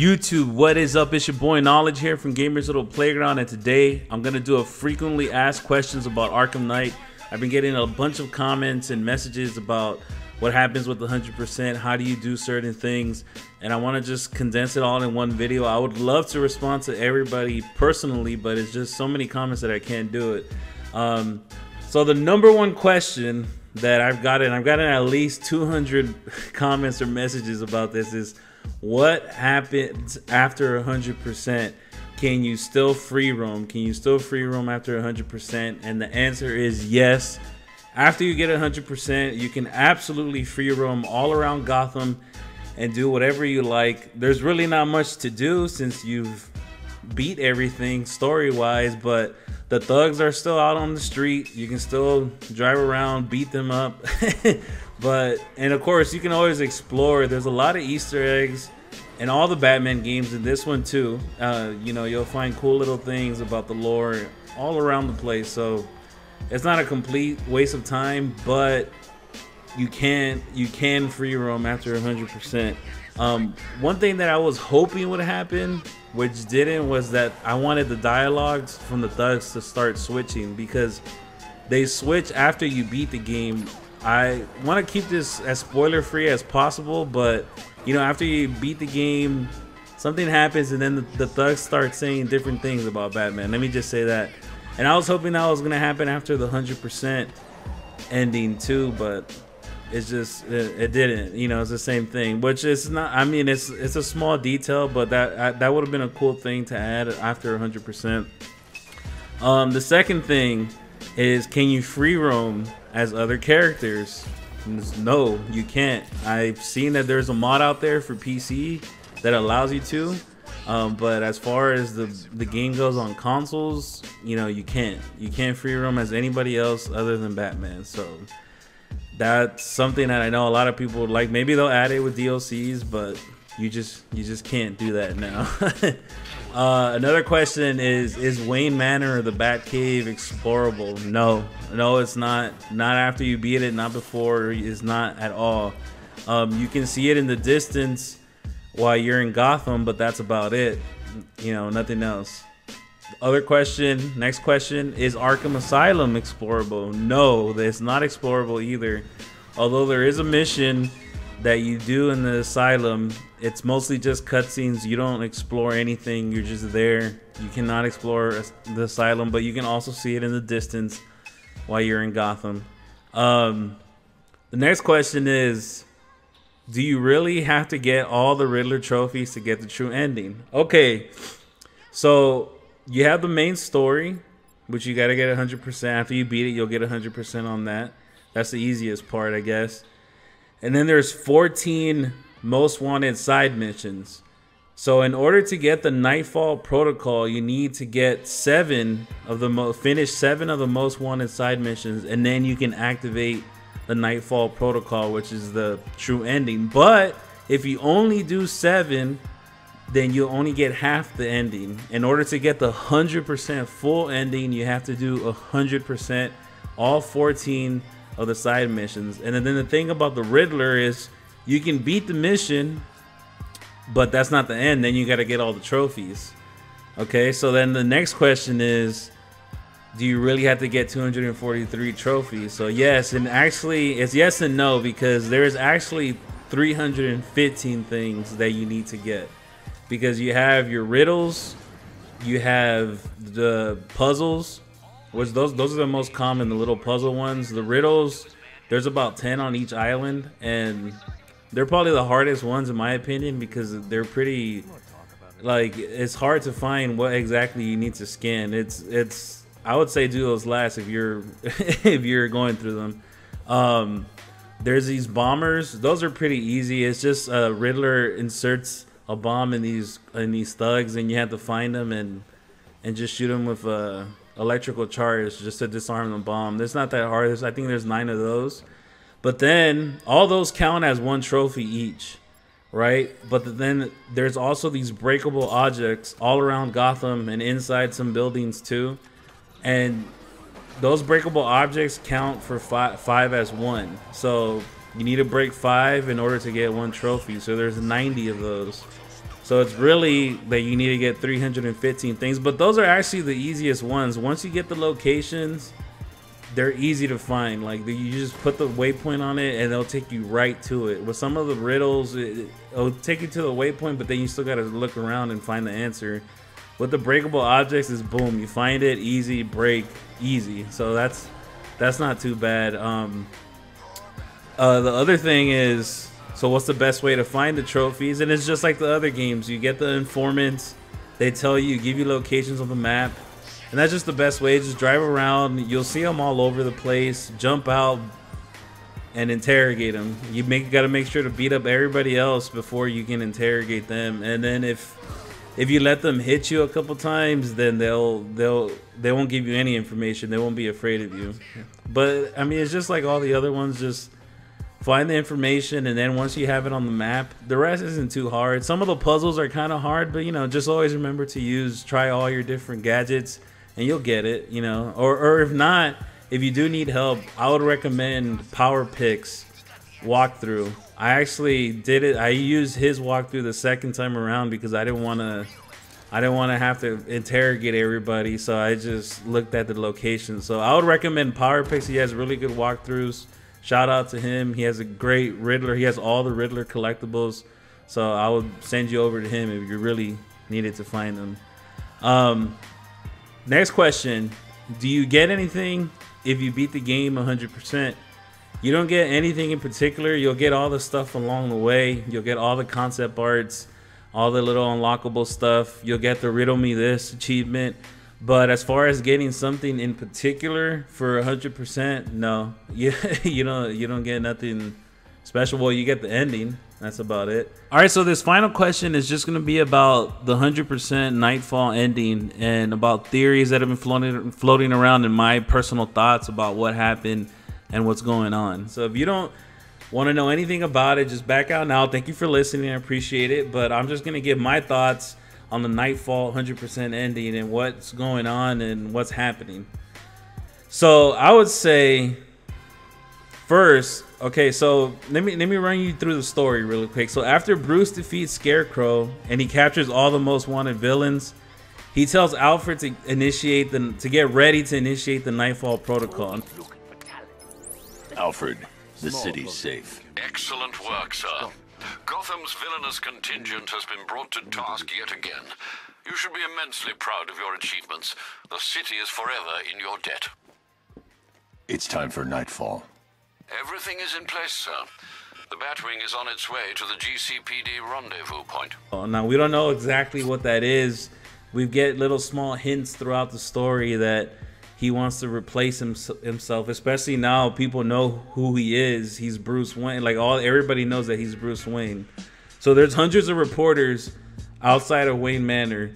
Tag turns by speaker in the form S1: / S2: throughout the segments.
S1: YouTube, what is up? It's your boy Knowledge here from Gamers Little Playground, and today I'm gonna do a frequently asked questions about Arkham Knight. I've been getting a bunch of comments and messages about what happens with the 100%, how do you do certain things, and I want to just condense it all in one video. I would love to respond to everybody personally, but it's just so many comments that I can't do it. So the number one question that I've gotten at least 200 comments or messages about this is, what happens after 100%? Can you still free roam? Can you still free roam after 100%? And the answer is yes. After you get 100%, you can absolutely free roam all around Gotham and do whatever you like. There's really not much to do since you've beat everything story-wise, but the thugs are still out on the street. You can still drive around, beat them up. And of course, you can always explore. There's a lot of Easter eggs in all the Batman games, in this one too. You know, you'll find cool little things about the lore all around the place. So it's not a complete waste of time, but you can free roam after 100%. One thing that I was hoping would happen, which didn't, was that I wanted the dialogues from the thugs to start switching, because they switch after you beat the game. I want to keep this as spoiler free as possible, but you know, after you beat the game, something happens and then the thugs start saying different things about Batman. Let me just say that. And I was hoping that was gonna happen after the 100% ending too, but it's just it didn't. You know, it's the same thing, which is not. I mean, it's a small detail, but that would have been a cool thing to add after 100%. The second thing is, can you free roam as other characters? No, you can't. I've seen that there's a mod out there for PC that allows you to, but as far as the game goes on consoles, you know, you can't free roam as anybody else other than Batman. So that's something that I know a lot of people would like. Maybe they'll add it with DLCs, but you just can't do that now. Another question is Wayne Manor or the Batcave explorable? No, it's not. Not after you beat it, not before. It's not at all. You can see it in the distance while you're in Gotham, but that's about it. You know, nothing else. Other question, next question, is Arkham Asylum explorable? No, it's not explorable either. Although there is a mission that you do in the asylum, it's mostly just cutscenes. You don't explore anything, you're just there. You cannot explore the asylum, but you can also see it in the distance while you're in Gotham. The next question is, do you really have to get all the Riddler trophies to get the true ending? Okay, so you have the main story, which you gotta get 100%. After you beat it, you'll get 100% on that. That's the easiest part, I guess. And then there's 14 most wanted side missions. So in order to get the Knightfall protocol, you need to get finish 7 of the most wanted side missions, and then you can activate the Knightfall protocol, which is the true ending. But if you only do 7, then you only get half the ending. In order to get the 100% full ending, you have to do 100% all 14 of the side missions. And then the thing about the Riddler is, you can beat the mission, but that's not the end. Then you got to get all the trophies. Okay, so then the next question is, do you really have to get 243 trophies? So yes, and actually it's yes and no, because there's actually 315 things that you need to get, because you have your riddles, you have the puzzles, which those are the most common, the little puzzle ones. The riddles, there's about 10 on each island, and they're probably the hardest ones in my opinion, because they're pretty, like, it's hard to find what exactly you need to scan. It's I would say do those last if you're if you're going through them. There's these bombers. Those are pretty easy. It's just Riddler inserts a bomb in these thugs, and you have to find them and just shoot them with electrical charge just to disarm the bomb. It's not that hard. I think there's 9 of those, but then all those count as 1 trophy each, right? But then there's also these breakable objects all around Gotham and inside some buildings too, and those breakable objects count for 5 as 1. So you need to break 5 in order to get 1 trophy. So there's 90 of those. So it's really that you need to get 315 things, but those are actually the easiest ones. Once you get the locations, they're easy to find. Like you just put the waypoint on it and they'll take you right to it. With some of the riddles, it'll take you to the waypoint, but then you still got to look around and find the answer. With the breakable objects, is boom, you find it, easy, break, easy. So that's not too bad. The other thing is, so what's the best way to find the trophies? And it's just like the other games. You get the informants, they tell you, give you locations on the map, and that's just the best way. Just drive around, you'll see them all over the place, jump out and interrogate them. You gotta make sure to beat up everybody else before you can interrogate them. And then if you let them hit you a couple times, then they won't give you any information. They won't be afraid of you. But I mean, it's just like all the other ones. Just find the information, and then once you have it on the map, the rest isn't too hard. Some of the puzzles are kind of hard, but you know, just always remember to try all your different gadgets, and you'll get it. You know, or if not, if you do need help, I would recommend PowerPyx walkthrough. I actually did it. I used his walkthrough the second time around because I didn't want to have to interrogate everybody, so I just looked at the location. So I would recommend PowerPyx. He has really good walkthroughs. Shout out to him. He has a great Riddler. He has all the Riddler collectibles. So I would send you over to him if you really needed to find them. Next question. Do you get anything if you beat the game 100%? You don't get anything in particular. You'll get all the stuff along the way. You'll get all the concept arts, all the little unlockable stuff. You'll get the Riddle Me This achievement. But as far as getting something in particular for 100%, no. You don't get nothing special. Well, you get the ending. That's about it. All right, so this final question is just going to be about the 100% Knightfall ending and about theories that have been floating around and my personal thoughts about what happened and what's going on. So if you don't want to know anything about it, just back out now. Thank you for listening. I appreciate it. But I'm just going to give my thoughts on the Knightfall 100% ending and what's going on and what's happening. So I would say first, okay, so let me run you through the story really quick. So after Bruce defeats Scarecrow and he captures all the most wanted villains, he tells Alfred to get ready to initiate the Knightfall protocol.
S2: Alfred, the city's safe.
S3: Excellent work, sir. Gotham's villainous contingent has been brought to task yet again. You should be immensely proud of your achievements. The city is forever in your debt.
S2: It's time for Knightfall.
S3: Everything is in place, sir. The Batwing is on its way to the GCPD rendezvous point.
S1: Now, we don't know exactly what that is. We get little small hints throughout the story that he wants to replace himself, especially now people know who he is. He's Bruce Wayne. Like everybody knows that he's Bruce Wayne. So there's hundreds of reporters outside of Wayne Manor.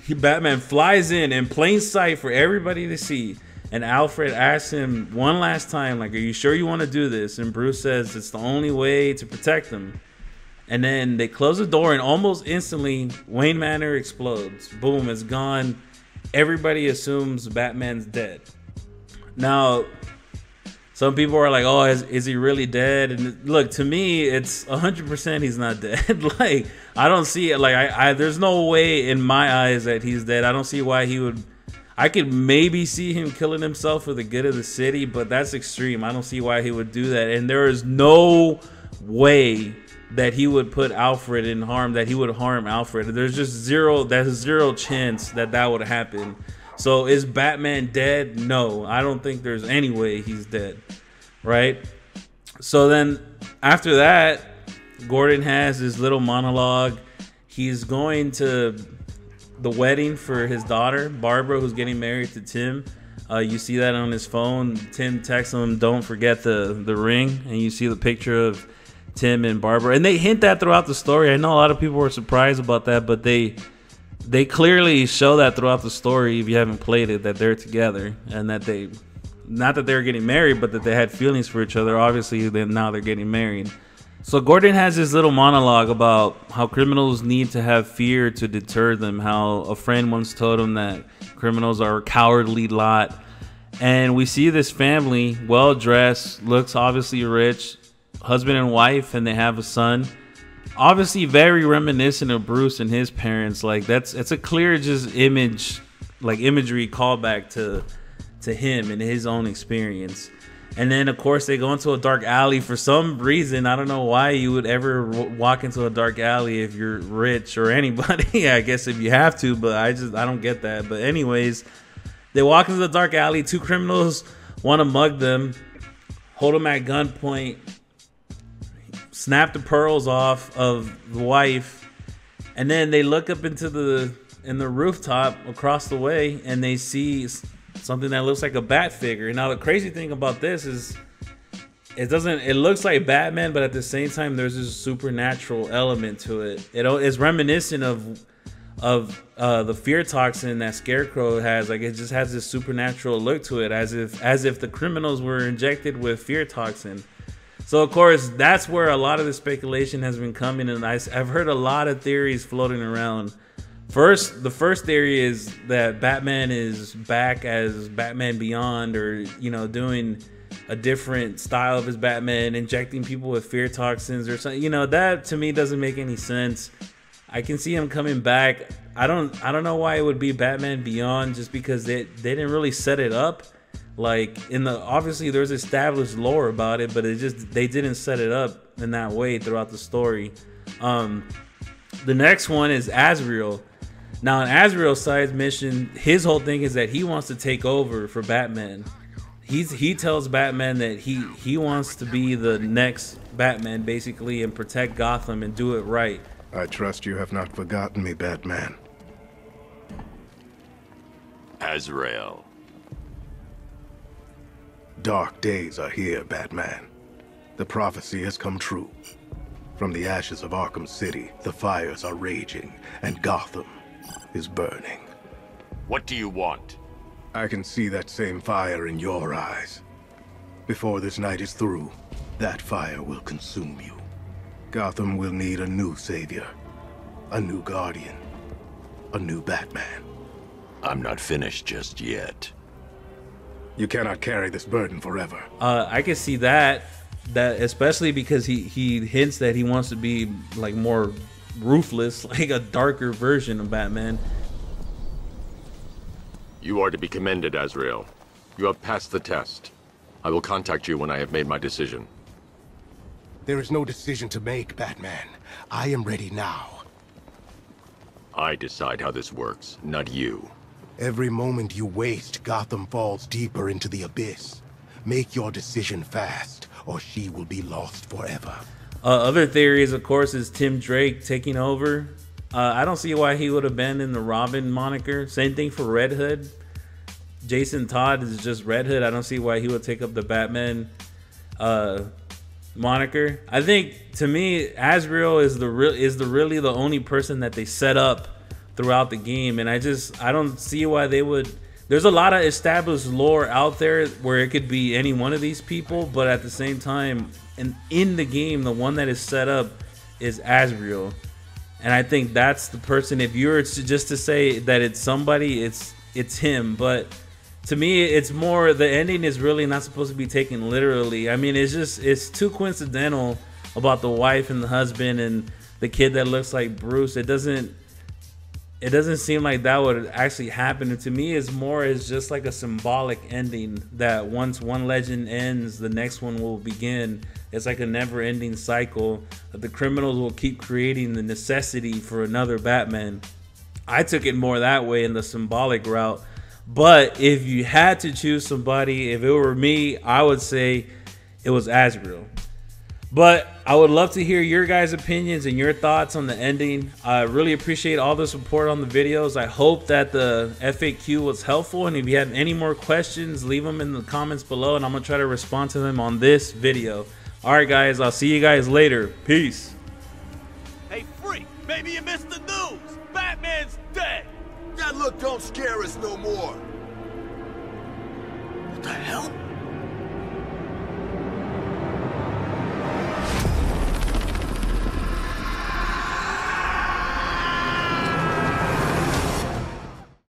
S1: Batman flies in plain sight for everybody to see. And Alfred asks him one last time, like, are you sure you want to do this? And Bruce says it's the only way to protect them. And then they close the door and almost instantly Wayne Manor explodes. Boom, it's gone. Everybody assumes Batman's dead. Now, some people are like, oh, is he really dead? And look, to me, it's 100% he's not dead. Like, I don't see it. Like, there's no way in my eyes that he's dead. I don't see why he would. I could maybe see him killing himself for the good of the city, but that's extreme. I don't see why he would do that. And there is no way that he would put Alfred in harm, that he would harm Alfred. There's just zero chance that would happen. So is Batman dead? No, I don't think there's any way he's dead, right? So then after that, Gordon has his little monologue. He's going to the wedding for his daughter, Barbara, who's getting married to Tim. You see that on his phone. Tim texts him, don't forget the ring. And you see the picture of Tim and Barbara, and they hint that throughout the story. I know a lot of people were surprised about that, but they clearly show that throughout the story, if you haven't played it, that they're together and that not that they were getting married, but that they had feelings for each other. Obviously, now they're getting married. So Gordon has this little monologue about how criminals need to have fear to deter them, how a friend once told him that criminals are a cowardly lot. And we see this family, well dressed, looks obviously rich, husband and wife, and they have a son. obviously very reminiscent of Bruce and his parents. Like it's a clear just imagery callback to him and his own experience. And then of course they go into a dark alley for some reason. I don't know why you would ever walk into a dark alley if you're rich or anybody. I guess if you have to, but I don't get that. But anyways, they walk into the dark alley. Two criminals want to mug them, hold them at gunpoint, snap the pearls off of the wife, and then they look up into the rooftop across the way and they see something that looks like a bat figure. Now the crazy thing about this is it looks like Batman, but at the same time there's this supernatural element to it. It's reminiscent of the fear toxin that Scarecrow has. Like it just has this supernatural look to it, as if the criminals were injected with fear toxin. So of course that's where a lot of the speculation has been coming, and I've heard a lot of theories floating around. The first theory is that Batman is back as Batman Beyond, or doing a different style of his Batman, injecting people with fear toxins or something. That to me doesn't make any sense. I can see him coming back. I don't know why it would be Batman Beyond, just because they didn't really set it up. Like obviously there's established lore about it, but they didn't set it up in that way throughout the story. The next one is Azrael. Now, on Azrael's side mission, his whole thing is that he wants to take over for Batman. He tells Batman that he wants to be the next Batman, basically, and protect Gotham and do it right.
S4: I trust you have not forgotten me, Batman.
S2: Azrael.
S4: Dark days are here, Batman. The prophecy has come true. From the ashes of Arkham City, the fires are raging, and Gotham is burning.
S2: What do you want?
S4: I can see that same fire in your eyes. Before this night is through, that fire will consume you. Gotham will need a new savior, a new guardian, a new Batman.
S2: I'm not finished just yet.
S4: You cannot carry this burden forever.
S1: I can see that especially because he hints that he wants to be like more ruthless, like a darker version of Batman.
S5: You are to be commended, Azrael. You have passed the test. I will contact you when I have made my decision.
S4: There is no decision to make, Batman. I am ready now.
S5: I decide how this works, not you.
S4: Every moment you waste, Gotham falls deeper into the abyss. Make your decision fast, or she will be lost forever.
S1: Other theories, of course, is Tim Drake taking over. I don't see why he would abandon the Robin moniker. Same thing for Red Hood. Jason Todd is just Red Hood. I don't see why he would take up the Batman moniker. I think, to me, Azrael is really the only person that they set up throughout the game, and I don't see why they would. There's a lot of established lore out there where it could be any one of these people, but at the same time, and in the game, the one that is set up is Azrael. And I think that's the person. If you were just to say that it's somebody, it's him. But to me, it's more, the ending is really not supposed to be taken literally. I mean, it's too coincidental about the wife and the husband and the kid that looks like Bruce. It doesn't seem like that would actually happen. And to me, it's just like a symbolic ending, that once one legend ends, the next one will begin. It's like a never-ending cycle that the criminals will keep creating the necessity for another Batman. I took it more that way, in the symbolic route. But if you had to choose somebody, if it were me, I would say it was Azrael. But I would love to hear your guys' opinions and your thoughts on the ending. I really appreciate all the support on the videos. I hope that the FAQ was helpful. And if you have any more questions, leave them in the comments below, and I'm going to try to respond to them on this video. All right, guys, I'll see you guys later. Peace.
S6: Hey, freak, maybe you missed the news. Batman's dead.
S7: That look don't scare us no more. What the hell?